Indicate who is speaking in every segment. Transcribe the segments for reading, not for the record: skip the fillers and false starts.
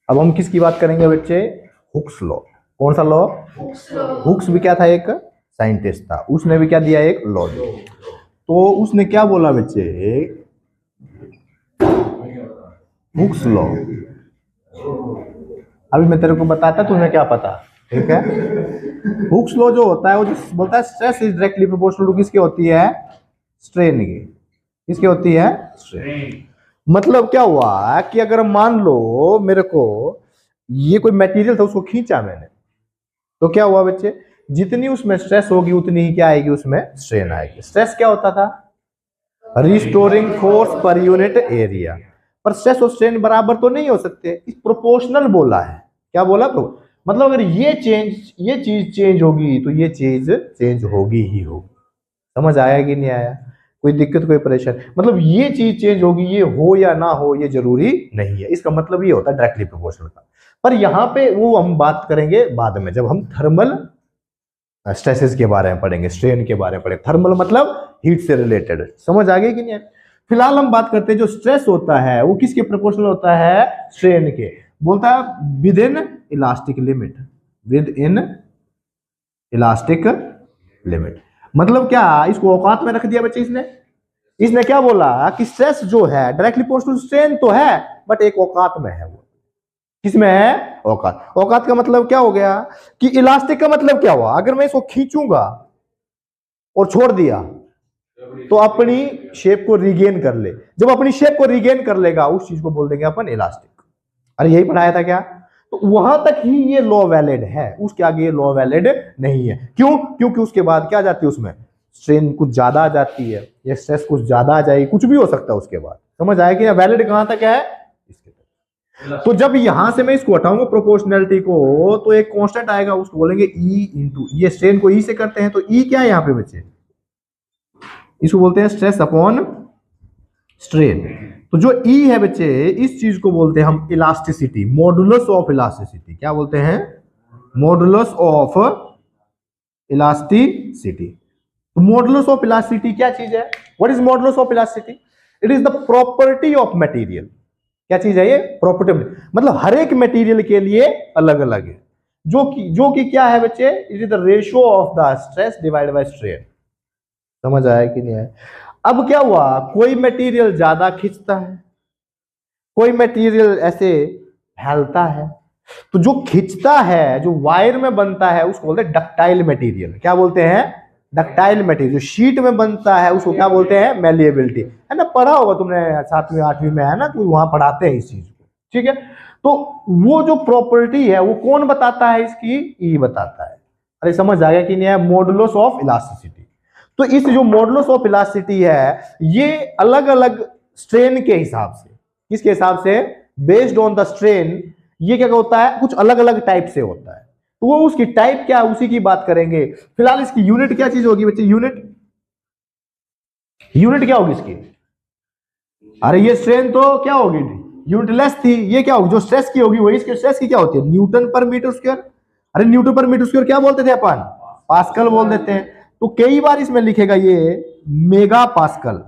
Speaker 1: अब हम किसकी बात करेंगे बच्चे? Hooke's law. कौन सा लॉ? हुक्स भी क्या था? एक साइंटिस्ट था, उसने भी क्या दिया? एक लॉ। तो उसने क्या बोला बच्चे? Hooke's law. अभी मैं तेरे को बताता तुम्हें क्या पता, ठीक है? हुक्स लॉ जो होता है वो जो बोलता है stress is directly proportional to किसकी होती है? स्ट्रेन की। किसकी होती है? स्ट्रेन। मतलब क्या हुआ कि अगर मान लो मेरे को ये कोई मटेरियल था, उसको खींचा मैंने, तो क्या हुआ बच्चे? जितनी उसमें स्ट्रेस होगी उतनी ही क्या आएगी? उसमें स्ट्रेन आएगी। स्ट्रेस क्या होता था? Restoring force per unit area. पर स्ट्रेस और स्ट्रेन बराबर तो नहीं हो सकते, इस प्रोपोर्शनल बोला है। क्या बोला? मतलब अगर ये चीज चेंज होगी तो ये चीज चेंज होगी ही होगी। समझ आया कि नहीं आया? कोई दिक्कत, कोई परेशानी? मतलब ये चीज चेंज होगी, ये हो या ना हो ये जरूरी नहीं है। इसका मतलब ये होता है डायरेक्टली प्रोपोर्शनल का। पर यहाँ पे वो हम बात करेंगे बाद में, जब हम थर्मल स्ट्रेसेस के बारे में पढ़ेंगे, स्ट्रेन के बारे में पढ़ेंगे। थर्मल मतलब हीट से रिलेटेड। समझ आ गई कि नहीं? फिलहाल हम बात करते हैं जो स्ट्रेस होता है वो किसके प्रोपोर्शनल होता है? स्ट्रेन के। बोलता है with in elastic limit. With in elastic limit मतलब क्या? इसको औकात में रख दिया बच्चे। इसने क्या बोला कि स्ट्रेस जो है डायरेक्टली प्रोपोर्शनल स्ट्रेन तो है, बट एक औकात में है। वो किसमें है? औकात। औकात का मतलब क्या हो गया कि इलास्टिक का मतलब क्या हुआ? अगर मैं इसको खींचूंगा और छोड़ दिया तो अपनी शेप को रिगेन कर ले। जब अपनी शेप को रिगेन कर लेगा उस चीज को बोल देंगे अपन इलास्टिक। अरे यही पढ़ाया था क्या? तो वहां तक ही ये लॉ वैलिड है, उसके आगे ये लॉ वैलिड नहीं है। क्यों? क्योंकि उसके बाद क्या आ जाती है? उसमें स्ट्रेन कुछ ज्यादा आ जाती है या स्ट्रेस कुछ ज्यादा आ जाएगी, कुछ भी हो सकता है उसके बाद। समझ आया कि वैलिड कहां तक है? इसके तक। तो जब यहां से मैं इसको हटाऊंगा प्रोपोर्शनलिटी को, तो एक कांस्टेंट आएगा, उसको बोलेंगे ई इंटू। ये स्ट्रेन को ई से करते हैं, तो ई क्या है यहाँ पे बच्चे? इसको बोलते हैं स्ट्रेस अपॉन स्ट्रेन। तो जो ई है बच्चे, इस चीज को बोलते हैं हम इलास्टिसिटी, मॉडुलस ऑफ इलास्टिसिटी। क्या बोलते हैं? Modulus of elasticity. तो मॉडुलस ऑफ इलास्टिसिटी क्या चीज है? What is modulus of elasticity? It is the property of material. क्या चीज है ये? प्रॉपर्टी। मतलब हर एक मटेरियल के लिए अलग अलग है, जो कि क्या है बच्चे? It is the ratio of the stress divided by strain. समझ आया कि नहीं आया? अब क्या हुआ? कोई मटेरियल ज्यादा खींचता है, कोई मटेरियल ऐसे फैलता है। तो जो खींचता है, जो वायर में बनता है, उसको बोलते हैं डक्टाइल मटेरियल। क्या बोलते हैं? Ductile material. जो शीट में बनता है उसको क्या बोलते हैं? मैलिएबिलिटी। है ना? पढ़ा होगा तुमने 7वीं 8वीं में, है ना? कोई वहां पढ़ाते हैं इस चीज को, ठीक है? तो वो जो प्रॉपर्टी है वो कौन बताता है? इसकी ई बताता है। अरे समझ आ गया कि नहीं है? Modulus of elasticity. तो इस जो मॉडुलस ऑफ इलास्टिसिटी है ये अलग अलग स्ट्रेन के हिसाब से, किसके हिसाब से? बेस्ड ऑन द स्ट्रेन, ये क्या होता है? कुछ अलग अलग टाइप से होता है। तो वो उसकी टाइप क्या है उसी की बात करेंगे। फिलहाल इसकी यूनिट क्या चीज होगी बच्चे? यूनिट क्या होगी इसकी? अरे ये स्ट्रेन तो क्या होगी? यूनिट लेस थी। ये क्या होगी? जो स्ट्रेस की होगी वही इसके स्ट्रेस की क्या होती है? न्यूटन पर मीटर स्क्वायर। अरे न्यूटन पर मीटर स्क्वायर क्या बोलते थे अपन? पास्कल बोल देते हैं। तो कई बार इसमें लिखेगा ये मेगा पास्कल,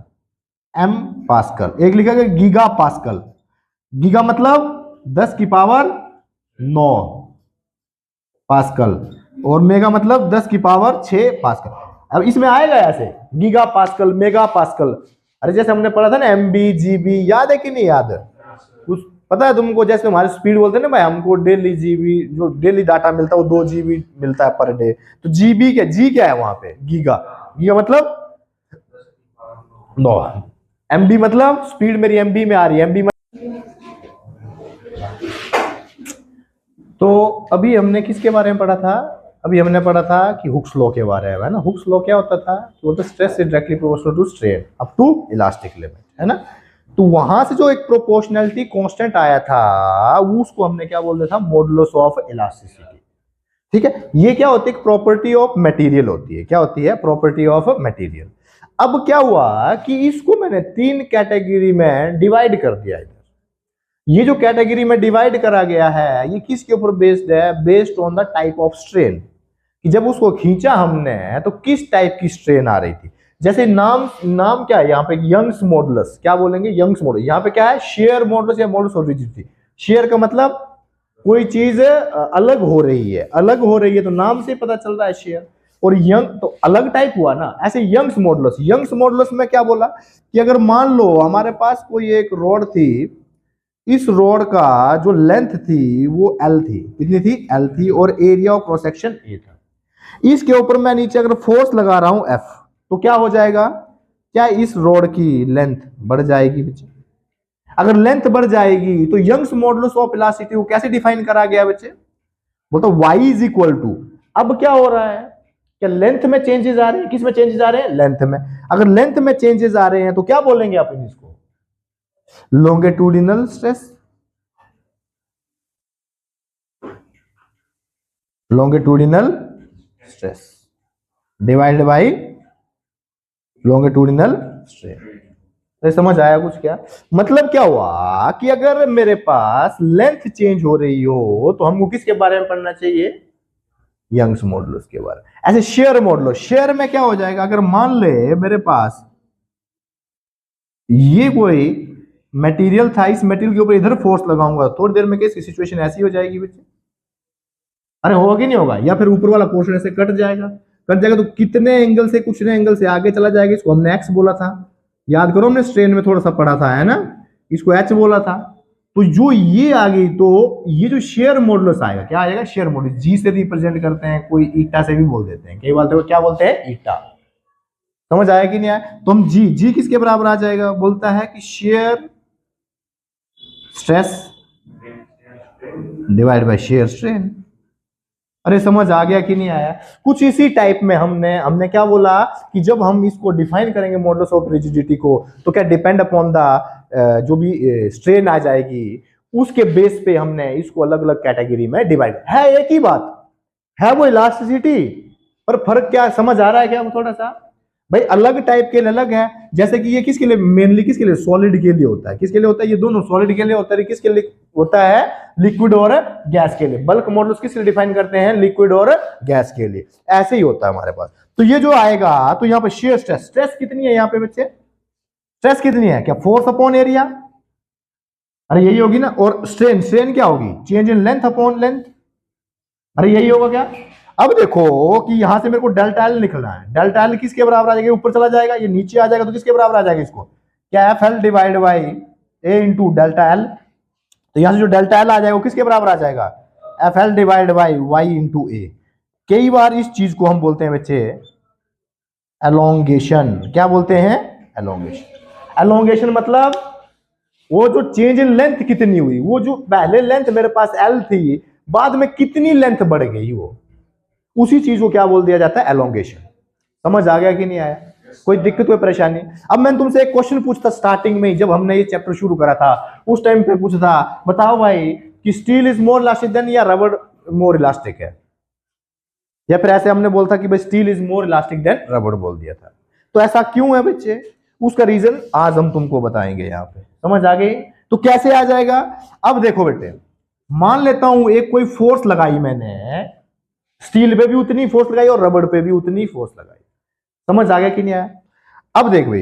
Speaker 1: एम पास्कल, एक लिखेगा गीगा पास्कल। गीगा मतलब 10 की पावर 9 पास्कल, और मेगा मतलब 10 की पावर 6 पास्कल। अब इसमें आएगा ऐसे गीगा पास्कल, मेगा पास्कल। अरे जैसे हमने पढ़ा था ना एमबी जीबी, याद है कि नहीं याद? कुछ पता है तुमको? जैसे हमारे स्पीड बोलते हैं ना भाई, हमको डेली जीबी, जो डेली डाटा मिलता है वो 2 GB मिलता है पर डे। तो जीबी क्या, जी क्या है वहां पे? गीगा। गीगा मतलब 9। एमबी मतलब स्पीड मेरी एमबी में आ रही है। एमबी तो अभी हमने किसके बारे में पढ़ा था? अभी हमने पढ़ा था कि हुक्स लॉ के बारे में, है ना? हुक्स लॉ क्या होता था? बोलते stress is directly proportional to strain up to elastic limit, है ना? तो वहां से जो एक प्रोपोर्शनलिटी कांस्टेंट आया था उसको हमने क्या बोलते था? Modulus of elasticity. ठीक है? ये क्या होती है? प्रॉपर्टी ऑफ मटेरियल होती है। क्या होती है? Property of material. अब क्या हुआ कि इसको मैंने 3 कैटेगरी में डिवाइड कर दिया। ये जो कैटेगरी में डिवाइड करा गया है ये किसके ऊपर बेस्ड है? Based on the type of strain, कि जब उसको खींचा हमने तो किस टाइप की स्ट्रेन आ रही थी। जैसे नाम नाम क्या है यहाँ पे, यंग्स मॉडुलस, क्या बोलेंगे, यंग्स मॉडुलस। यहाँ पे क्या है, शेयर मॉडुलस या मॉडुलस ऑफ रिजिडिटी। शेयर का मतलब कोई चीज अलग हो रही है, अलग हो रही है तो नाम से पता चल रहा है शेयर। और यंग तो अलग टाइप हुआ ना, ऐसे यंग्स मॉडुलस। यंग्स मॉडुलस में क्या बोला कि अगर मान लो हमारे पास कोई एक रॉड थी, इस रॉड का जो लेंथ थी वो L थी, कितनी थी, L थी, और area of cross section A था। इसके ऊपर मैं नीचे अगर फोर्स लगा रहा हूं F, तो क्या हो जाएगा, क्या इस रॉड की लेंथ बढ़ जाएगी बच्चे। अगर लेंथ बढ़ जाएगी तो यंग्स मॉडुलस ऑफ इलास्टिसिटी को कैसे डिफाइन करा गया बच्चे, बोलते y इज इक्वल टू, अब क्या हो रहा है, क्या लेंथ में चेंजेस आ रहे हैं, किस में चेंजेस आ रहे हैं, लेंथ में। अगर लेंथ में चेंजेस आ रहे हैं तो क्या बोलेंगे अपन इसको, longitudinal stress, longitudinal stress divided by longitudinal stress. समझ आया कुछ क्या, मतलब क्या हुआ कि अगर मेरे पास लेंथ चेंज हो रही हो तो हमको किसके बारे में पढ़ना चाहिए, यंग्स मॉडुलस के बारे में। ऐसे शेयर मॉडुलस, शेयर में क्या हो जाएगा, अगर मान ले मेरे पास ये कोई मटेरियल था, इस मटेरियल के ऊपर इधर फोर्स लगाऊंगा, थोड़ी देर में कैसी सिचुएशन ऐसी हो जाएगी बच्चे, अरे होगा कि नहीं होगा, या फिर ऊपर वाला पोर्शन ऐसे कट जाएगा, कट जाएगा तो कितने एंगल से, कुछ एंगल से आगे चला जाएगा। इसको हमने एक्स बोला था, याद करो हमने स्ट्रेन में थोड़ा सा पढ़ा था, है ना, इसको एच बोला था। तो जो ये आ गई तो ये जो शेयर मॉडुलस आएगा, क्या आएगा, शेयर मॉडुलस, जी से रिप्रेजेंट करते हैं, कोई ईटा से भी बोल देते हैं, कई बार देखो क्या बोलते हैं, ईटा। समझ आया कि नहीं आया, तो हम जी, जी किसके बराबर आ जाएगा, बोलता है कि shear stress divide by shear strain. अरे समझ आ गया कि नहीं आया, कुछ इसी टाइप में हमने क्या बोला कि जब हम इसको डिफाइन करेंगे मॉडुलस ऑफ रिजिडिटी को, तो क्या डिपेंड अपॉन द जो भी स्ट्रेन आ जाएगी उसके बेस पे हमने इसको अलग अलग कैटेगरी में डिवाइड, है एक ही बात है, वो इलास्टिसिटी, पर फर्क क्या समझ आ रहा है क्या, वो थोड़ा सा भाई अलग टाइप के लिए अलग है। जैसे कि ये किसके लिए, मेनली किसके लिए, सॉलिड के लिए होता है, किसके लिए होता है, ये दोनों सॉलिड के लिए होता है, किसके लिए होता है, लिक्विड और गैस के लिए। बल्क मॉडुलस किस लिए डिफाइन करते हैं, लिक्विड और गैस के लिए, ऐसे ही होता है हमारे पास। तो ये जो आएगा, तो यहाँ पे शेयर स्ट्रेस, स्ट्रेस कितनी है यहाँ पे बच्चे, स्ट्रेस कितनी है, क्या फोर्स अपॉन एरिया, अरे यही होगी ना, और स्ट्रेन, स्ट्रेन क्या होगी, change in length upon length, अरे यही होगा क्या। अब देखो कि यहां से मेरे को डेल्टा एल निकलना है, डेल्टा एल किसके बराबर आ जाएगा, ऊपर चला जाएगा, ये नीचे आ जाएगा तो किसके बराबर आ जाएगा, इसको क्या, F L divide by A into delta L. तो यहां से जो डेल्टा एल आ जाएगा वो किसके बराबर आ जाएगा, F L divide by Y into A. कई बार इस चीज को हम बोलते हैं बच्चे एलोंगेशन, क्या बोलते हैं, एलोंगेशन। एलोंगेशन मतलब वो जो चेंज इन लेंथ कितनी हुई, वो जो पहले लेंथ मेरे पास एल थी, बाद में कितनी लेंथ बढ़ गई, वो उसी चीज को क्या बोल दिया जाता है, एलोंगेशन। समझ आ गया कि नहीं आया, कोई दिक्कत कोई परेशानी। अब मैंने तुमसे एक क्वेश्चन पूछता स्टार्टिंग में, जब हमने ये चैप्टर शुरू करा था उस टाइम पे पूछता, बताओ भाई कि steel is more elastic than या रबर मोर इलास्टिक है, या फिर ऐसे हमने बोलता कि भाई steel is more elastic than rubber बोल दिया था। तो ऐसा क्यों है बच्चे, उसका रीजन आज हम तुमको बताएंगे यहाँ पे। समझ आ गई, तो कैसे आ जाएगा, अब देखो बेटे, मान लेता हूं एक कोई फोर्स लगाई मैंने, स्टील पे भी उतनी फोर्स लगाई और रबर पे भी उतनी फोर्स लगाई। समझ आ गया कि नहीं आया, अब देख भाई,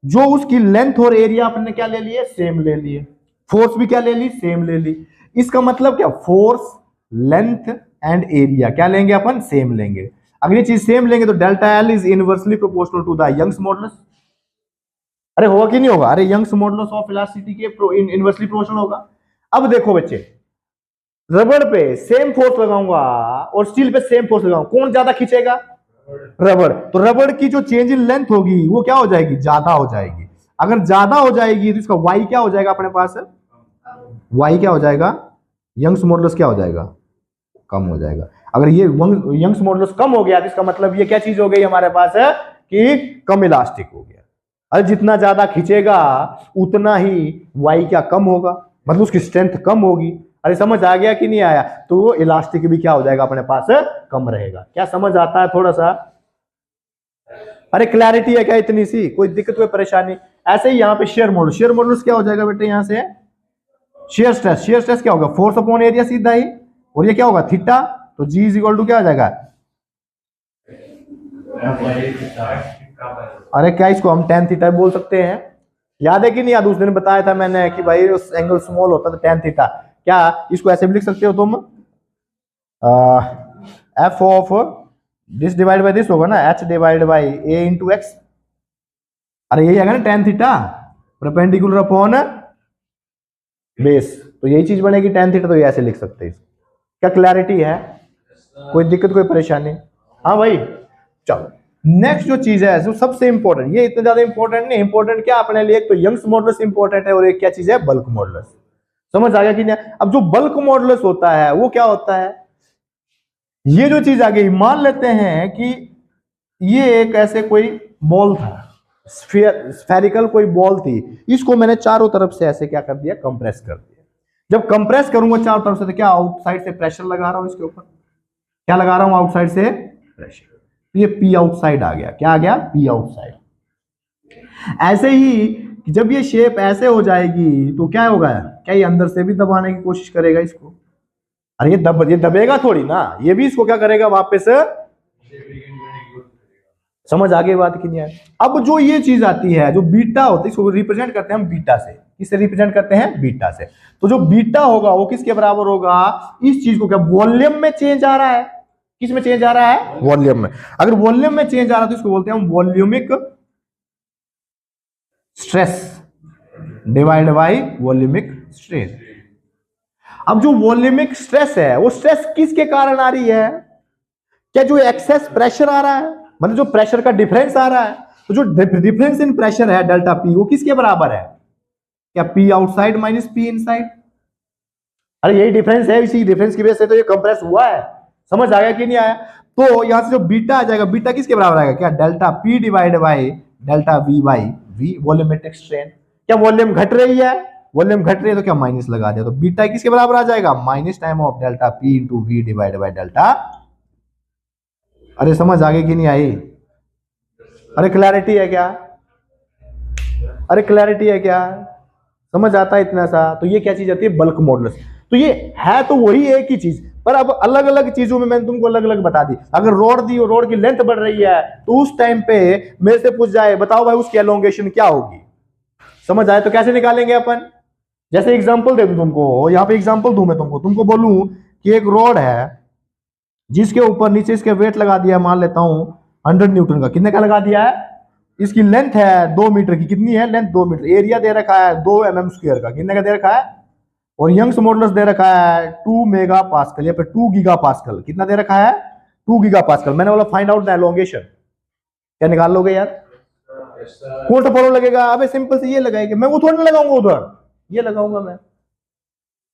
Speaker 1: जो उसकी लेंथ और एरिया अपने क्या ले लिए, सेम ले लिए, फोर्स भी क्या ले ली, सेम ले ली। इसका मतलब क्या, फोर्स, लेंथ एंड एरिया क्या लेंगे अपन, सेम लेंगे। अगर ये चीज सेम लेंगे तो delta L is inversely proportional to the Young's modulus. अरे होगा कि नहीं होगा, अरे यंग्स मॉडुलस ऑफ इलास्टिसिटी के इनवर्सली प्रोपोर्शनल होगा। अब देखो बच्चे, रबर पे सेम फोर्स लगाऊंगा और स्टील पे सेम फोर्स लगाऊंगा, कौन ज्यादा खींचेगा, रबर। तो रबर की जो चेंज इन लेंथ होगी वो क्या हो जाएगी, ज्यादा हो जाएगी। अगर ज्यादा हो जाएगी तो इसका वाई क्या हो जाएगा अपने पास, वाई क्या हो जाएगा, यंग्स मॉडुलस क्या हो जाएगा, कम हो जाएगा। अगर ये यंग्स मॉडुलस कम हो गया तो इसका मतलब ये क्या चीज हो गई हमारे पास है कि कम इलास्टिक हो गया। अरे जितना ज्यादा खींचेगा उतना ही वाई क्या कम होगा, मतलब उसकी स्ट्रेंथ कम होगी। अरे समझ आ गया कि नहीं आया, तो इलास्टिक भी क्या हो जाएगा अपने पास, कम रहेगा। क्या समझ आता है थोड़ा सा, अरे क्लैरिटी है क्या इतनी सी, कोई दिक्कत कोई परेशानी। ऐसे ही यहाँ पे शेयर मॉडुलस, शेयर मॉडुलस क्या हो जाएगा बेटे, यहाँ से शेयर स्ट्रेस, शेयर स्ट्रेस क्या होगा, फोर्स अपॉन एरिया सीधा ही, और ये क्या होगा, थीटा। तो जी इज इक्वल टू क्या आ जाएगा, अरे क्या इसको हम tan थीटा बोल सकते हैं? याद है कि नहीं याद? उस दिन बताया था मैंने कि भाई उस एंगल स्मॉल होता था tan थीटा। क्या इसको ऐसे भी लिख सकते हो तुम? F of this divide by this होगा ना, H divide by A into x. अरे यही आएगा ना tan theta, perpendicular upon base, तो यही चीज बनेगी tan थीटा। तो ये ऐसे लिख सकते हैं। क्या क्लैरिटी है? कोई दिक्कत, कोई परेशानी? हाँ भाई चलो, नेक्स्ट जो चीज है जो सबसे इंपॉर्टेंट, ये इतना ज्यादा इंपॉर्टेंट नहीं, इंपॉर्टेंट क्या अपने लिए, एक तो यंग्स मॉडुलस इंपॉर्टेंट है और एक क्या चीज है, बल्क मॉडुलस। समझ आ गया कि नहीं? अब जो बल्क मॉडुलस होता है वो क्या होता है? ये जो चीज आ गई, मान लेते हैं कि ये एक ऐसे कोई बॉल था, स्फेरिकल कोई बॉल थी, इसको मैंने चारों तरफ से ऐसे क्या कर दिया, कंप्रेस कर दिया। जब कंप्रेस करूंगा चारों तरफ से तो क्या आउटसाइड से प्रेशर लगा रहा हूं इसके ऊपर, क्या लगा रहा हूं आउटसाइड से प्रेशर, तो ये पी आउटसाइड आ गया। क्या आ गया? P outside. ऐसे ही जब ये शेप ऐसे हो जाएगी तो क्या होगा, क्या ये अंदर से भी दबाने की कोशिश करेगा इसको? अरे ये दबेगा थोड़ी ना, ये भी इसको क्या करेगा, वापस। समझ आ गई बात कि नहीं है? अब जो ये चीज आती है जो बीटा होता है, इसको रिप्रेजेंट करते हैं हम बीटा से। किससे रिप्रेजेंट करते हैं? बीटा से। तो जो बीटा होगा वो किसके बराबर होगा? इस चीज को क्या वॉल्यूम में चेंज आ रहा है? किस में चेंज आ रहा है? वॉल्यूम में। अगर वॉल्यूम में चेंज आ रहा है तो इसको बोलते हैं हम volaemic stress divide by volaemic strain. अब जो वॉल्यूमिक स्ट्रेस है वो स्ट्रेस किसके कारण आ रही है? क्या जो एक्सेस प्रेशर आ रहा है, मतलब जो प्रेशर का डिफरेंस आ रहा है, तो जो डिफरेंस इन प्रेशर है डेल्टा पी, वो किसके बराबर है? क्या P outside minus P inside? अरे यही डिफरेंस है, इसी डिफरेंस की वजह से तो ये कंप्रेस हुआ है। समझ आ गया कि नहीं आया? तो यहां से जो बीटा आ जाएगा, बीटा किसके बराबर आएगा? क्या delta P divide by delta V by V, volumetric strain. क्या वॉल्यूम घट रही है? वॉल्यूम घट रही है तो क्या माइनस लगा दिया, तो बीटा किसके बराबर आ जाएगा? Minus time of delta P into V divide by delta. अरे समझ आ गई कि नहीं आई? अरे क्लैरिटी है क्या? अरे क्लैरिटी है क्या? समझ आता है इतना सा? तो ये क्या चीज आती है? Bulk modulus. तो ये है तो वही एक ही चीज, पर अब अलग अलग चीजों में मैंने तुमको अलग अलग बता दी। अगर रोड दी, रोड की लेंथ बढ़ रही है तो उस टाइम पे मेरे से पूछ जाए बताओ भाई उसकी एलोंगेशन क्या होगी, समझ आए तो कैसे निकालेंगे अपन? जैसे एग्जांपल दे दूं तुमको, यहाँ पे एग्जांपल दूं मैं तुमको बोलूं कि एक रोड है जिसके ऊपर नीचे इसके वेट लगा दिया, मान लेता हूं 100 न्यूटन का। कितने का लगा दिया है? इसकी लेंथ है 2 मीटर की। कितनी है लेंथ? 2 मीटर। एरिया दे रखा है 2 mm स्क्वायर का। कितने का दे रखा है? और यंग्स मॉडुलस दे रखा है 2 मेगा पास्कल या फिर 2 गीगा पास्कल। कितना दे रखा है? 2 गीगा पास्कल। मैंने बोला फाइंड आउट द एलोंगेशन। क्या निकाल लोगे यार? कौन सा फॉर्मूला लगेगा? अबे सिंपल से ये लगाएंगे, मैं वो थोड़ी ना लगाऊंगा उधर, ये लगाऊंगा मैं।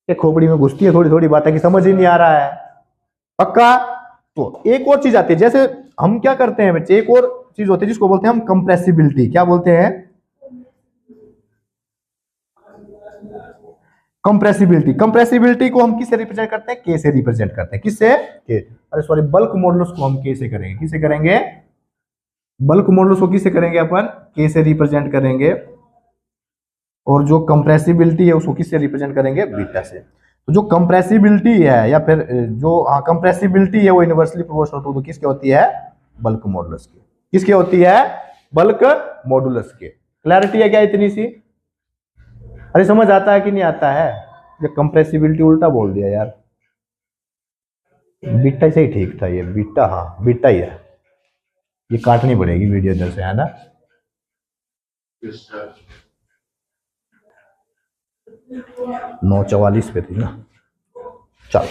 Speaker 1: ये खोपड़ी में घुसती है थोड़ी थोड़ी बातें कि समझ ही नहीं आ रहा है। पक्का? तो एक और चीज आती है, जैसे हम क्या करते हैं बच्चे, एक और चीज होती है जिसको बोलते हैं हम कंप्रेसिबिलिटी। क्या बोलते हैं? कंप्रेसिबिलिटी। कंप्रेसिबिलिटी को हम किससे रिप्रेजेंट करते हैं? के से रिप्रेजेंट करते हैं। किससे? के। अरे सॉरी, बल्क मॉडुलस को हम के से करेंगे। किससे करेंगे? बल्क मॉडुलस को किससे करेंगे अपन? के से रिप्रेजेंट करेंगे। और जो कंप्रेसिबिलिटी है उसको किससे रिप्रेजेंट करेंगे? बीटा से। तो जो कंप्रेसिबिलिटी है या फिर जो कंप्रेसिबिलिटी है वो इनवर्सली प्रोपोर्शनल टू किसके होती है? बल्क मॉडुलस की। किसकी होती है? बल्क मॉडुलस के। क्लैरिटी है क्या इतनी सी? अरे समझ आता है कि नहीं आता है? ये कंप्रेसिबिलिटी उल्टा बोल दिया यार, बीटा से ही ठीक था ये। बीटा, हाँ बीटा ही है। ये काटनी पड़ेगी वीडियो इधर से, है ना? 9:44 पे थी ना। चलो,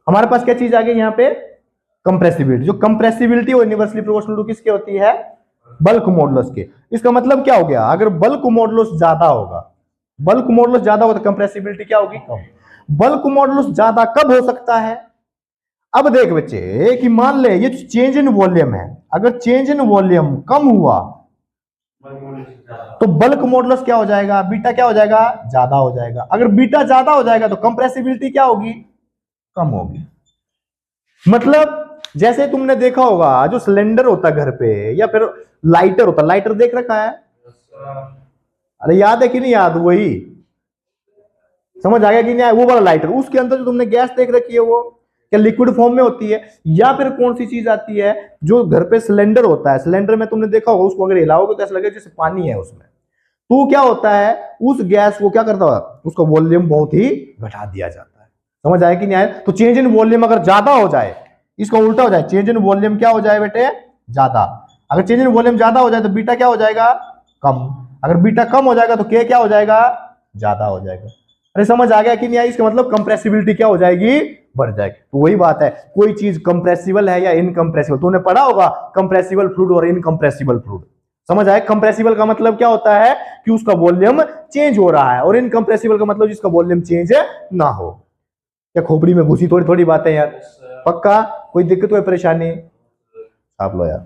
Speaker 1: हमारे पास क्या चीज आ गई यहाँ पे? कंप्रेसिबिलिटी। जो कंप्रेसिबिलिटी वो यूनिवर्सली प्रोपोर्शनल टू किसके होती है? बल्क मॉडुलस के। इसका मतलब क्या हो गया? अगर बल्क मॉडुलस ज्यादा होगा, बल्क मॉडुलस ज्यादा होगा तो कंप्रेसिबिलिटी क्या होगी? कम। बल्क मॉडुलस ज्यादा कब हो सकता है? अब देख बच्चे कि मान ले ये चेंज इन वॉल्यूम है, अगर चेंज इन वॉल्यूम कम हुआ तो बल्क मॉडुलस क्या हो जाएगा? बीटा क्या हो जाएगा? ज्यादा हो जाएगा। अगर बीटा ज्यादा हो जाएगा तो कंप्रेसिबिलिटी क्या होगी? कम होगी। मतलब जैसे तुमने देखा होगा जो सिलेंडर होता है घर पे या फिर लाइटर होता है, लाइटर देख रखा है? अरे याद है कि नहीं याद? वही समझ आ गया कि नहीं? वो वाला लाइटर, उसके अंदर जो तुमने गैस देख रखी है वो क्या लिक्विड फॉर्म में होती है? या फिर कौन सी चीज आती है जो घर पे सिलेंडर होता है, सिलेंडर में तुमने देखा होगा, उसको अगर हिलाओगे तो ऐसा लगेगा जैसे पानी है उसमें। तो क्या होता है, उस गैस को क्या करता है, उसका वॉल्यूम बहुत ही घटा दिया जाता है। समझ आया कि नहीं आया? तो चेंज इन वॉल्यूम अगर ज्यादा हो जाए, इसका उल्टा हो जाए, चेंज इन वॉल्यूम क्या हो जाए बेटे, ज्यादा। अगर चेंज इन वॉल्यूम ज्यादा हो जाए तो बीटा क्या हो जाएगा, कम। अगर बीटा कम हो जाएगा तो के क्या हो जाएगा, ज्यादा हो जाएगा। अरे समझ आ गया कि नहीं आया? इसका मतलब कंप्रेसिबिलिटी क्या हो जाएगी, बढ़ जाएगी। तो वही बात है, कोई चीज कंप्रेसिबल है या इनकंप्रेसिबल, तूने पढ़ा होगा कंप्रेसिबल फ्लूइड और इनकंप्रेसिबल फ्लूइड। समझ आए? कंप्रेसिबल का मतलब क्या होता है कि उसका वॉल्यूम चेंज हो रहा है, और इनकंप्रेसिबल का मतलब जिसका वॉल्यूम चेंज ना हो। क्या खोपड़ी में घुसी थोड़ी थोड़ी बातें यार? पक्का? कोई दिक्कत कोई परेशानी? आप लो यार।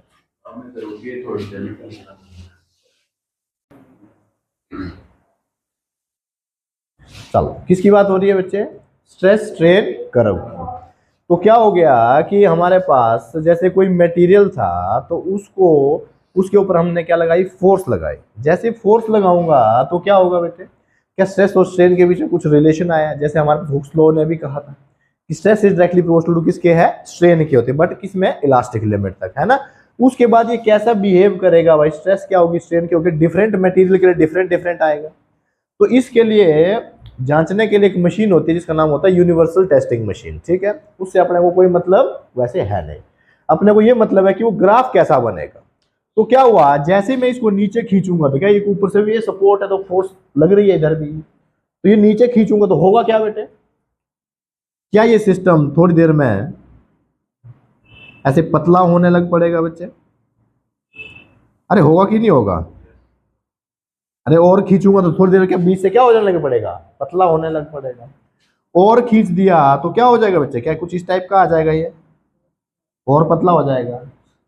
Speaker 1: चलो, किसकी बात हो रही है बच्चे, स्ट्रेस स्ट्रेन कर्व। तो क्या हो गया कि हमारे पास जैसे कोई मटेरियल था, तो उसको, उसके ऊपर हमने क्या लगाई, फोर्स लगाई। जैसे फोर्स लगाऊंगा तो क्या होगा बेटे, क्या स्ट्रेस और स्ट्रेन के बीच में कुछ रिलेशन आया? जैसे हमारे पास हुक्स लॉ ने भी कहा था कि stress is directly proportional to किसके है, स्ट्रेन के होते हैं, बट किसमें, इलास्टिक लिमिट तक, है ना। उसके बाद ये कैसा बिहेव करेगा भाई, स्ट्रेस क्या होगी, स्ट्रेन क्या होगी, डिफरेंट मटेरियल के लिए डिफरेंट डिफरेंट आएगा। तो इसके लिए जांचने के लिए एक मशीन होती है जिसका नाम होता है यूनिवर्सल टेस्टिंग मशीन, ठीक है। उससे अपने को कोई मतलब वैसे है नहीं, अपने को ये मतलब है कि वो ग्राफ कैसा बनेगा। तो क्या हुआ, जैसे मैं इसको नीचे खींचूंगा तो क्या ये ऊपर से भी ये सपोर्ट है तो फोर्स लग रही है इधर भी, तो ये नीचे खींचूंगा तो होगा क्या बेटे, क्या ये सिस्टम थोड़ी देर में ऐसे पतला होने लग पड़ेगा बच्चे? अरे होगा कि नहीं होगा? अरे और खींचूंगा तो थोड़ी देर के बीच से क्या हो जाने लग पड़ेगा, पतला होने लग पड़ेगा। और खींच दिया तो क्या हो जाएगा बच्चे, क्या कुछ इस टाइप का आ जाएगा, ये और पतला हो जाएगा।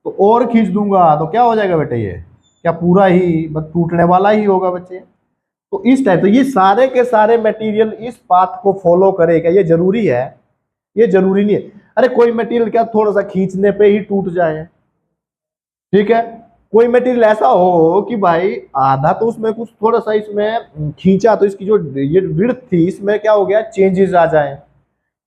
Speaker 1: तो और खींच दूंगा तो क्या हो जाएगा बेटे, ये क्या पूरा ही बस टूटने वाला ही होगा बच्चे। तो इस टाइप, तो ये सारे के सारे मटेरियल इस पाथ को फॉलो करेगा, ये जरूरी है? ये जरूरी नहीं है। अरे कोई मटेरियल क्या थोड़ा सा खींचने पे ही टूट जाए, ठीक है। कोई मटेरियल ऐसा हो कि भाई आधा तो उसमें कुछ थोड़ा सा इसमें खींचा तो इसकी जो ये विड्थ थी इसमें क्या हो गया, चेंजेस आ जाए,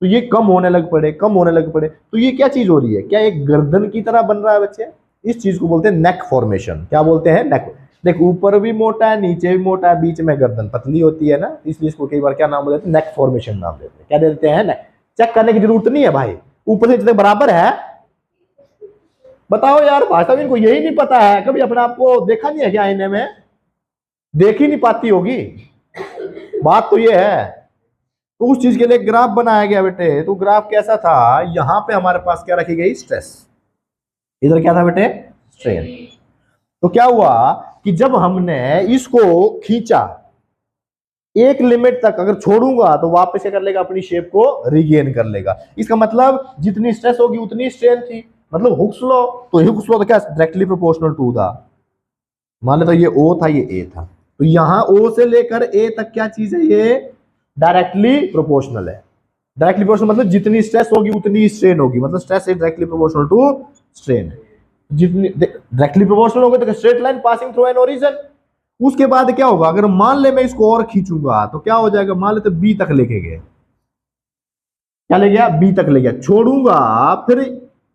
Speaker 1: तो ये कम होने लग पड़े, कम होने लग पड़े। तो ये क्या चीज हो रही है, क्या एक गर्दन की तरह बन रहा है बच्चे? इस चीज को बोलते हैं नेक फॉर्मेशन। क्या बोलते हैं, नेक। देख ऊपर भी मोटा है, नीचे भी मोटा है, बीच में गर्दन पतली होती है ना, इसलिए इसको कई बार क्या नाम बोलते हैं, नेक फॉर्मेशन नाम देते हैं। क्या देते हैं, नेक। चेक करने की जरूरत नहीं है भाई, ऊपर से जितने बराबर है। बताओ यार, भाषा इनको यही नहीं पता है, कभी अपने आप को देखा नहीं है क्या आईने में? देख ही नहीं पाती होगी, बात तो ये है। तो उस चीज के लिए ग्राफ बनाया गया बेटे। तो ग्राफ कैसा था, यहां पे हमारे पास क्या रखी गई, स्ट्रेस, इधर क्या था बेटे, स्ट्रेन। तो क्या हुआ कि जब हमने इसको खींचा एक लिमिट तक, अगर छोड़ूंगा तो वापस क्या कर लेगा, अपनी शेप को रिगेन कर लेगा। इसका मतलब जितनी स्ट्रेस होगी उतनी स्ट्रेन थी, मतलब हुक्स लॉ। तो हुक्स लॉ तो क्या डायरेक्टली प्रोपोर्शनल टू था, मान लेते ये O था, ये A था, तो यहां O से लेकर A तक क्या चीज है, ये डायरेक्टली प्रोपोर्शनल है। डायरेक्टली प्रोपोर्शनल मतलब जितनी स्ट्रेस होगी उतनी स्ट्रेन होगी, मतलब stress is directly proportional to strain. जितनी डायरेक्टली प्रोपोर्शनल होगी तो straight line passing through an origin. उसके बाद क्या होगा, अगर मान ले मैं इसको और खींचूंगा तो क्या हो जाएगा, मान लेते B तक लेके गए, क्या ले गया, B तक ले गया, छोड़ूंगा फिर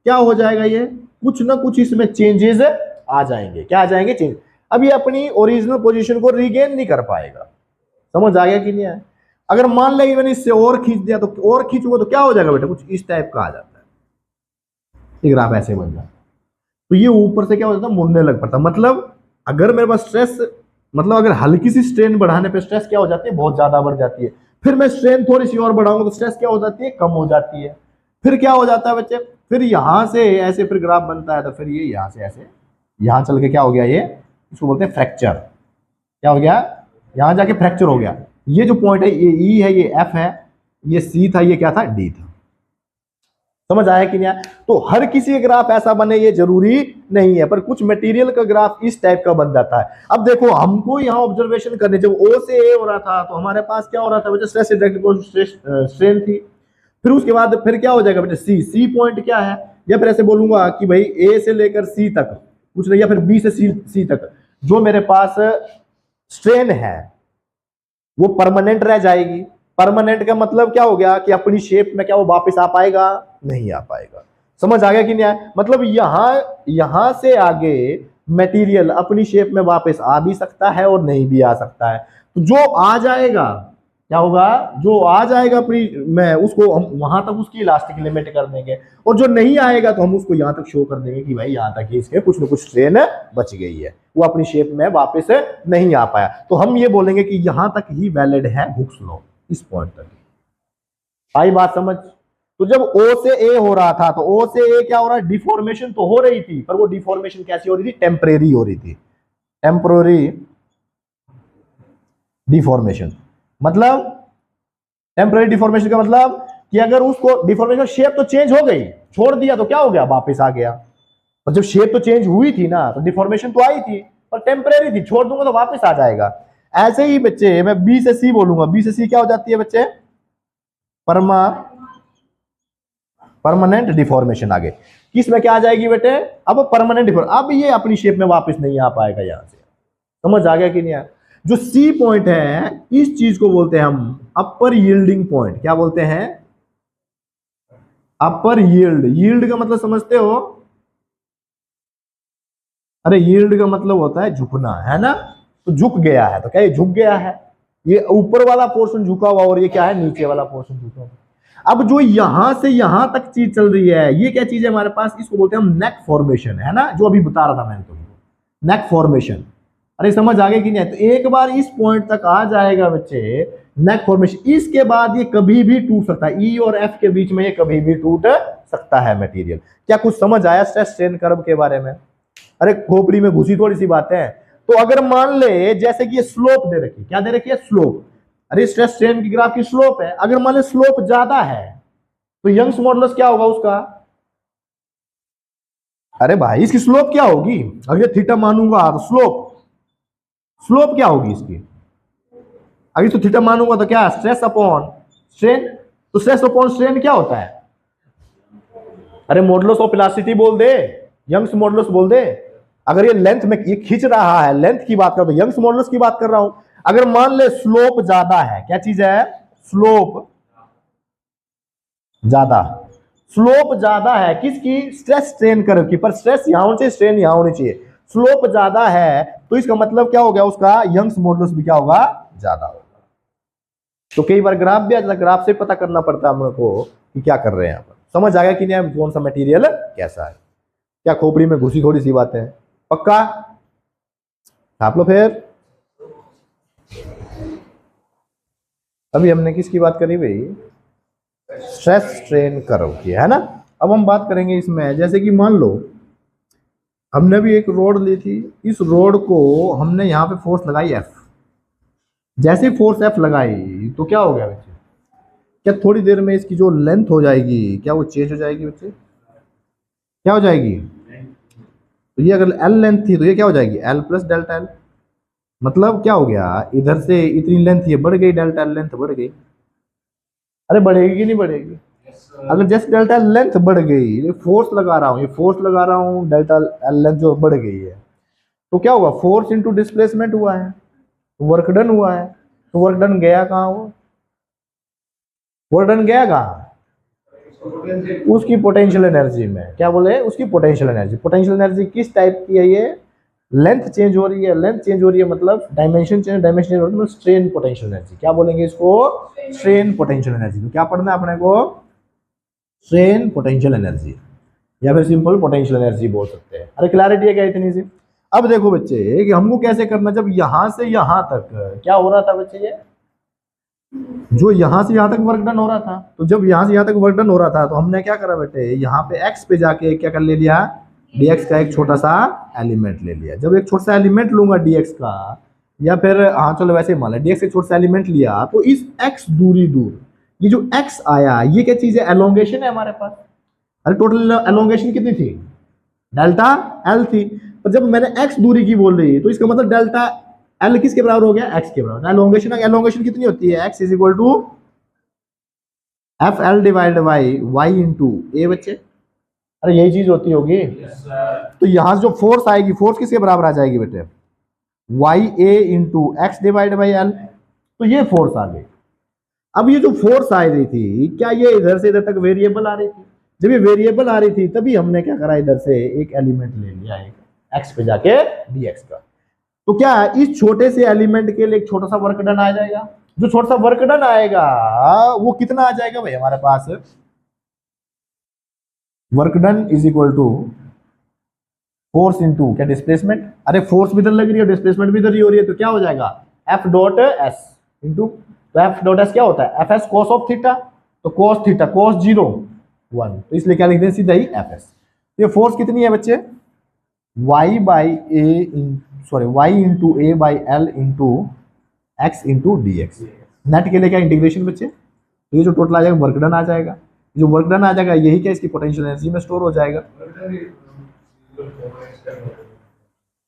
Speaker 1: क्या हो जाएगा, ये कुछ ना कुछ इसमें चेंजेस आ जाएंगे। क्या आ जाएंगे, चेंज। अब ये अपनी ओरिजिनल पोजीशन को रिगेन नहीं कर पाएगा। समझ आ गया कि नहीं आया? अगर मान लेंगे मैंने इससे और खींच दिया, तो और खींचूंगा तो क्या हो जाएगा बेटा, कुछ इस टाइप का आ जाता है, ये ग्राफ ऐसे बन जाता है। तो ये ऊपर से क्या हो जाता है, मुड़ने लग पड़ता। मतलब अगर मेरे पास स्ट्रेस, मतलब अगर हल्की सी स्ट्रेन बढ़ाने पे स्ट्रेस क्या हो जाती है, बहुत ज्यादा बढ़ जाती है। फिर मैं स्ट्रेन थोड़ी सी और बढ़ाऊंगा तो स्ट्रेस क्या हो जाती है, कम हो जाती है। फिर क्या हो जाता है बच्चे, फिर यहां से ऐसे फिर ग्राफ बनता है, तो फिर ये यहां से ऐसे यहां चल के क्या हो गया, ये इसको बोलते हैं फ्रैक्चर। क्या हो गया, यहां जाके फ्रैक्चर हो गया। ये जो पॉइंट है ये E है, ये F है, ये C था, ये क्या था, D था। समझ आया कि नहीं? तो हर किसी का ग्राफ ऐसा बने ये जरूरी नहीं है, पर कुछ मटेरियल का ग्राफ इस टाइप का बन जाता है। अब देखो हमको यहाँ ऑब्जर्वेशन करने, जब O से A हो रहा था तो हमारे पास क्या हो रहा था बेटा, स्ट्रेस स्ट्रेन थी। फिर उसके बाद फिर क्या हो जाएगा बेटा, सी पॉइंट क्या है, या फिर ऐसे बोलूंगा कि भाई A से लेकर C तक कुछ नहीं, या फिर B से C तक जो मेरे पास स्ट्रेन है वो परमानेंट रह जाएगी। परमानेंट का मतलब क्या हो गया कि अपनी शेप में क्या वो वापस आ पाएगा, नहीं आ पाएगा। समझ आ गया कि नहीं आया? मतलब यहां से आगे मटेरियल अपनी शेप में वापस आ भी सकता है और नहीं भी आ सकता है। तो जो आ जाएगा क्या होगा, जो आ जाएगा अपनी में उसको हम वहां तक उसकी इलास्टिक लिमिट कर देंगे, और जो नहीं आएगा तो हम उसको यहां तक शो कर देंगे कि भाई यहां तक इसके कुछ न कुछ स्ट्रेन बच गई है, वो अपनी शेप में वापस नहीं आ पाया। तो हम ये बोलेंगे कि यहां तक ही वैलिड है हुक्स लॉ, इस पॉइंट तक। आई बात समझ? तो जब ओ से ए हो रहा था तो ओ से ए क्या हो रहा है, डिफॉर्मेशन तो हो रही थी, पर वो डिफॉर्मेशन कैसी हो रही थी, टेम्परेरी हो रही थी। टेम्पररी डिफॉर्मेशन मतलब, टेम्पररी डिफॉर्मेशन का मतलब कि अगर उसको डिफॉर्मेशन शेप तो चेंज हो गई, छोड़ दिया तो क्या हो गया, वापस आ गया। और जब शेप तो चेंज हुई थी ना, तो डिफॉर्मेशन तो आई थी पर टेम्परेरी थी, छोड़ दूंगा तो वापस आ जाएगा। ऐसे ही बच्चे मैं बी से सी बोलूंगा, बी से सी क्या हो जाती है बच्चे, परमानेंट डिफॉर्मेशन। आगे किस में क्या आ जाएगी बेटे, अब परमानेंट डिफॉर्मेशन, अब ये अपनी शेप में वापस नहीं आ पाएगा यहां से। समझ आ गया कि नहीं? जो सी पॉइंट है इस चीज को बोलते हैं हम अपर यील्डिंग पॉइंट। क्या बोलते हैं, अपर यील्ड। यील्ड का मतलब समझते हो, अरे यील्ड का मतलब होता है झुकना, है ना। तो झुक गया है, तो क्या ये झुक गया है, ये ऊपर वाला पोर्शन झुका हुआ और ये क्या है, नीचे वाला पोर्शन झुका हुआ। अब जो यहां से यहां तक चीज चल रही है, ये क्या चीज है हमारे पास, इसको बोलते हैं हम नेक फॉर्मेशन, है ना, जो अभी बता रहा था मैंने तुमको, नेक फॉर्मेशन। अरे समझ आ गया कि नहीं? तो एक बार इस पॉइंट तक आ जाएगा बच्चे नेक फॉर्मेशन, इसके बाद ये कभी भी टूट सकता है, ई और एफ के बीच में ये कभी भी टूट सकता है मटेरियल। क्या कुछ समझ आया स्ट्रेस स्ट्रेन कर्व के बारे में? अरे खोपड़ी में घुसी थोड़ी सी बात है। तो अगर मान ले जैसे कि ये स्लोप दे रखी, क्या दे रखी है, स्लोप। अरे स्ट्रेस स्ट्रेन की ग्राफ की स्लोप है, अगर मान ले स्लोप ज्यादा है तो यंग्स मॉडुलस क्या होगा उसका, अरे भाई इसकी स्लोप क्या होगी, अगर ये थीटा मानूंगा तो स्लोप क्या होगी इसकी, अगर तो थीटा मानूंगा तो क्या, स्ट्रेस अपॉन स्ट्रेन। तो स्ट्रेस अपॉन स्ट्रेन क्या होता है, अरे मॉडुलस ऑफ इलास्टिसिटी बोल दे, यंग्स मॉडुलस बोल दे। अगर ये लेंथ में ये खींच रहा है, लेंथ की बात कर रहा हूं, यंग्स मॉडुलस की बात कर रहा हूं। अगर मान ले स्लोप ज्यादा है, क्या चीज है, स्लोप ज्यादा, स्लोप ज्यादा है किसकी, स्ट्रेस स्ट्रेन कर्व की, पर स्ट्रेस यहां होनी चाहिए, स्ट्रेन यहां होनी चाहिए। स्लोप ज्यादा है तो इसका मतलब क्या हो गया, उसका यंग्स मॉडुलस भी क्या होगा, ज्यादा होगा। तो कई बार ग्राफ भी आता है, ग्राफ से पता करना पड़ता है हम लोग को कि क्या कर रहे हैं यहाँ पर। समझ आ गया कि नहीं, कौन सा मटेरियल कैसा है, क्या खोपड़ी में घुसी थोड़ी सी बातें हैं, पक्का आप लो। फिर अभी हमने किसकी बात करी भाई, स्ट्रेस स्ट्रेन कर्व की, है ना। अब हम बात करेंगे इसमें, जैसे कि मान लो हमने भी एक रोड ली थी, इस रोड को हमने यहाँ पे फोर्स लगाई F, जैसे फोर्स F लगाई तो क्या हो गया बच्चे, क्या थोड़ी देर में इसकी जो लेंथ हो जाएगी क्या वो चेंज हो जाएगी बच्चे, क्या हो जाएगी, तो ये अगर L लेंथ थी तो ये क्या हो जाएगी, L प्लस डेल्टा L। मतलब क्या हो गया, इधर से इतनी लेंथ ये बढ़ गई, डेल्टा L लेंथ बढ़ गई। अरे बढ़ेगी कि नहीं बढ़ेगी, अगर जैसे डेल्टा लेंथ बढ़ गई, फोर्स लगा रहा हूँ, ये फोर्स लगा रहा हूँ, डेल्टा L लेंथ जो बढ़ गई है, तो क्या होगा, फोर्स इनटू डिस्प्लेसमेंट हुआ है, वर्क डन हुआ है। तो वर्क डन गया कहाँ, वो वर्क डन गया कहाँ, उसकी पोटेंशियल एनर्जी में। क्या बोले, उसकी पोटेंशियल एनर्जी। पोटेंशियल एनर्जी किस टाइप की है, ये लेंथ चेंज हो रही है, लेंथ चेंज हो रही है मतलब डायमेंशन चेंज, डायमेंशन चेंज हो रही है मतलब स्ट्रेन पोटेंशियल एनर्जी। क्या बोलेंगे इसको, स्ट्रेन पोटेंशियल एनर्जी। तो क्या पढ़ना है अपने को, स्ट्रेन पोटेंशियल एनर्जी, या फिर सिंपल पोटेंशियल एनर्जी बोल सकते हैं। अरे क्लैरिटी है क्या इतनी सी? अब देखो बच्चे कि हमको कैसे करना, जब यहां से यहां तक क्या हो रहा था बच्चे, ये जो यहां से यहां तक वर्क डन हो रहा था, तो जब यहां से यहां तक वर्क डन हो रहा था तो हमने क्या करा बेटे, यहाँ पे x पे जाके क्या कर ले लिया, dx का एक छोटा सा एलिमेंट ले लिया। जब एक छोटा सा एलिमेंट लूंगा dx का, या फिर हाँ चलो वैसे ही मान लिया dx एक छोटा सा एलिमेंट लिया, तो इस x दूरी दूर ये जो x आया ये क्या चीज है, एलोंगेशन है हमारे पास। अरे टोटल एलोंगेशन कितनी थी, डेल्टा L थी, पर जब मैंने x दूरी की बोल रही तो इसका मतलब डेल्टा L किसके बराबर हो गया, x के बराबर। एलोंगेशन एलोंगेशन कितनी होती है, x is equal to F L divide by Y into A बच्चे। अरे यही चीज होती होगी। तो यहां से जो फोर्स आएगी, फोर्स किसके बराबर आ जाएगी बेटे, Y A into x divide by L. तो ये फोर्स आ गई। अब ये जो फोर्स आ रही थी, क्या ये इधर से इधर तक वेरिएबल आ रही थी? जब ये वेरिएबल आ रही थी तभी हमने क्या करा, इधर से एक एलिमेंट ले लिया, एक एक्स पे जाके dx का। तो क्या इस छोटे से एलिमेंट के लिए एक छोटा सा वर्क डन आ जाएगा? जो छोटा सा वर्क डन आएगा वो कितना आ जाएगा भाई हमारे पास? Work done is equal to force into क्या, डिस्प्लेसमेंट। अरे फोर्स भी इधर लग रही है, डिस्प्लेसमेंट भी इधर ही हो रही है, तो क्या हो जाएगा, एफ डॉट एस इंटू, तो एफ डॉट एस क्या होता है, F S cos of theta, तो कॉस थीटा कॉस 0 1, तो इसलिए क्या लिख दें सीधा ही एफ एस। ये फोर्स कितनी है बच्चे, y by A, sorry y into A by L into x into D x. Net के लिए क्या इंटीग्रेशन बच्चे, तो ये जो टोटल आ जाएगा वर्क डन आ जाएगा, जो वर्क डन आ जाएगा यही क्या इसकी पोटेंशियल एनर्जी में स्टोर हो जाएगा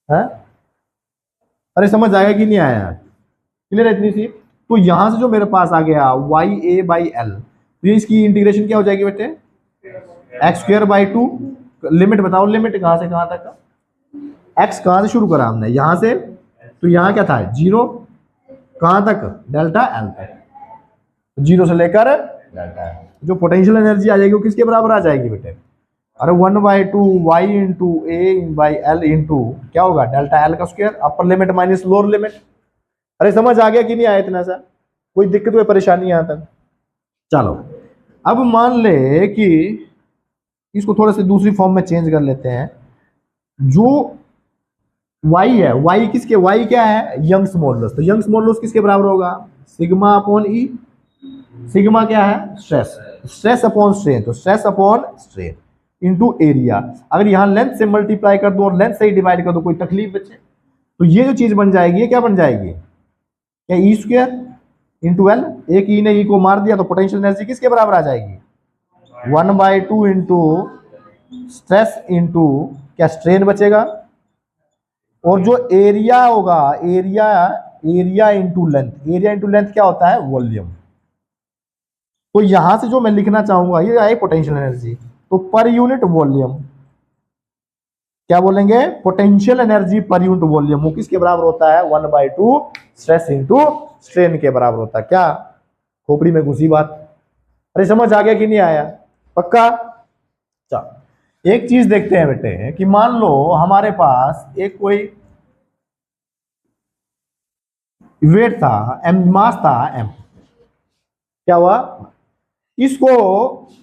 Speaker 1: है। अरे समझ आएगा कि नहीं आया, क्लियर है इतनी सी? तो यहां से जो मेरे पास आ गया वाई ए बाई एल, तो ये इसकी इंटीग्रेशन क्या हो जाएगी बेटे, एक्स स्क्वायर बाई 2, लिमिट बताओ, लिमिट कहां से कहां तक, एक्स कहां से शुरू करा हमने, यहां से, तो यहां क्या था 0, कहां तक, डेल्टा एल तक, 0 से लेकर डेल्टा एल। जो पोटेंशियल एनर्जी आ जाएगी वो किसके बराबर आ जाएगी बेटे, अरे 1/2 Y into A by L into क्या होगा, डेल्टा एल का square, upper limit minus lower limit. अरे समझ आ गया कि नहीं आया इतना सा, कोई दिक्कत कोई परेशानी यहां तक? चलो अब मान ले कि इसको थोड़ा सा दूसरी फॉर्म में चेंज कर लेते हैं। जो y है, y किसके, y क्या है, यंग्स मॉडुलस, तो यंग्स मॉडुलस किसके बराबर होगा, सिग्मा अपॉन ई, सिग्मा क्या है, स्ट्रेस, स्ट्रेस अपॉन स्ट्रेन, तो stress upon strain into area. अगर यहां लेंथ से मल्टीप्लाई कर दो और लेंथ से ही डिवाइड कर दो, कोई तकलीफ बचे, तो ये जो चीज बन जाएगी, ये क्या बन जाएगी, क्या ई स्क्वायर इंटू एल, एक ई ने ई को मार दिया तो पोटेंशियल एनर्जी किसके बराबर आ जाएगी, 1/2 इंटू स्ट्रेस इंटू क्या, स्ट्रेन बचेगा, और जो एरिया होगा, area, area into length, area into length क्या होता है, वॉल्यूम। तो यहां से जो मैं लिखना चाहूंगा ये आई पोटेंशियल एनर्जी, तो पर यूनिट वॉल्यूम क्या बोलेंगे, potential energy per unit volume, वो किसके बराबर होता है, 1/2 स्ट्रेस इंटू स्ट्रेन के बराबर होता है। क्या खोपड़ी में घुसी बात? अरे समझ आ गया कि नहीं आया, पक्का? चल एक चीज देखते हैं बेटे, कि मान लो हमारे पास एक कोई वेट था एम, मास था एम, क्या हुआ, इसको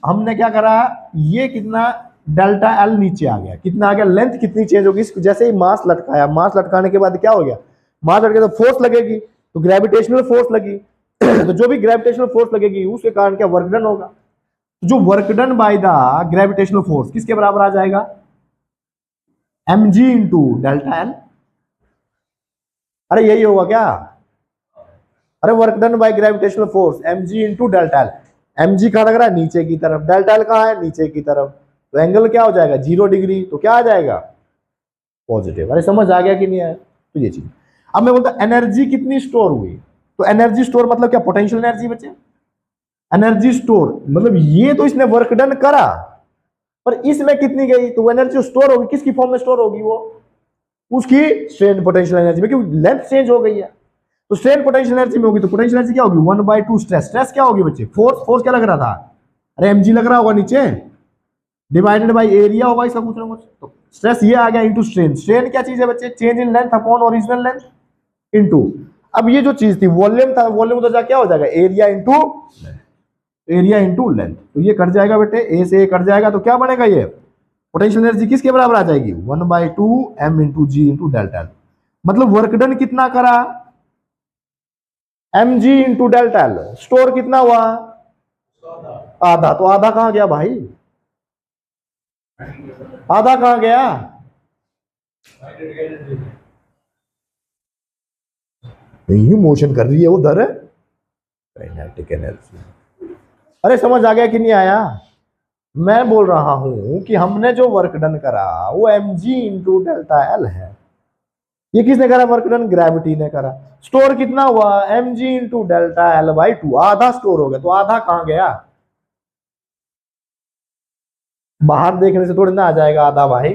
Speaker 1: हमने क्या करा, ये कितना डेल्टा एल नीचे आ गया, कितना आ गया, लेंथ कितनी चेंज होगी, इसको जैसे ही मास लटकाया, मास लटकाने के बाद क्या हो गया, मास लटके तो फोर्स लगेगी, तो ग्रेविटेशनल फोर्स लगी तो जो भी ग्रेविटेशनल फोर्स लगेगी उसके कारण क्या वर्क डन होगा, जो work done by the gravitational force किसके बराबर आ जाएगा, M G into delta L. अरे यही होगा क्या, अरे work done by gravitational force M G into delta L, M G कहां लग रहा है, नीचे की तरफ, डेल्टा एल कहां है, नीचे की तरफ, तो एंगल क्या हो जाएगा 0 डिग्री, तो क्या आ जाएगा, पॉजिटिव। अरे समझ आ गया कि नहीं आया? तो ये चीज, अब मैं बोलता एनर्जी कितनी स्टोर हुई, तो एनर्जी स्टोर मतलब क्या, पोटेंशियल एनर्जी बचे, एनर्जी स्टोर मतलब ये तो इसने वर्क डन करा, पर इसमें कितनी गई, तो एनर्जी स्टोर होगी, किसकी फॉर्म में स्टोर होगी, वो उसकी स्ट्रेन पोटेंशियल एनर्जी में, क्योंकि लेंथ चेंज हो गई है, तो स्ट्रेन पोटेंशियल एनर्जी में होगी, तो पोटेंशियल एनर्जी क्या होगी, 1/2 स्ट्रेस, स्ट्रेस क्या होगी बच्चे, फोर्स, फोर्स क्या लग रहा था, अरे एमजी लग रहा होगा नीचे, डिवाइडेड बाई एरिया होगा इसका कुछ ना कुछ, तो स्ट्रेस ये आ गया इंटू स्ट्रेन, स्ट्रेन क्या चीज है बच्चे, change in length upon original length into, अब ये जो चीज थी वॉल्यूम था, वॉल्यूम तो क्या हो जाएगा, area into, area into length, तो ये कट जाएगा बेटे, ए से ए कट जाएगा, तो क्या बनेगा ये, पोटेंशियल एनर्जी किसके बराबर आ जाएगी, 1/2 M into G into delta L. मतलब वर्क डन कितना करा, M G into delta L, store कितना हुआ, आधा, तो आधा कहां गया भाई, आधा कहां गया, नहीं मोशन कर रही है उधर, काइनेटिक एनर्जी। अरे समझ आ गया कि नहीं आया? मैं बोल रहा हूं कि हमने जो वर्क डन करा वो M G into delta L है, ये किसने करा, वर्क डन ग्रेविटी ने करा। स्टोर कितना हुआ, M G into delta L by 2, आधा स्टोर हो गया, तो आधा कहां गया, बाहर देखने से थोड़ी ना आ जाएगा आधा भाई,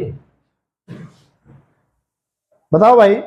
Speaker 1: बताओ भाई।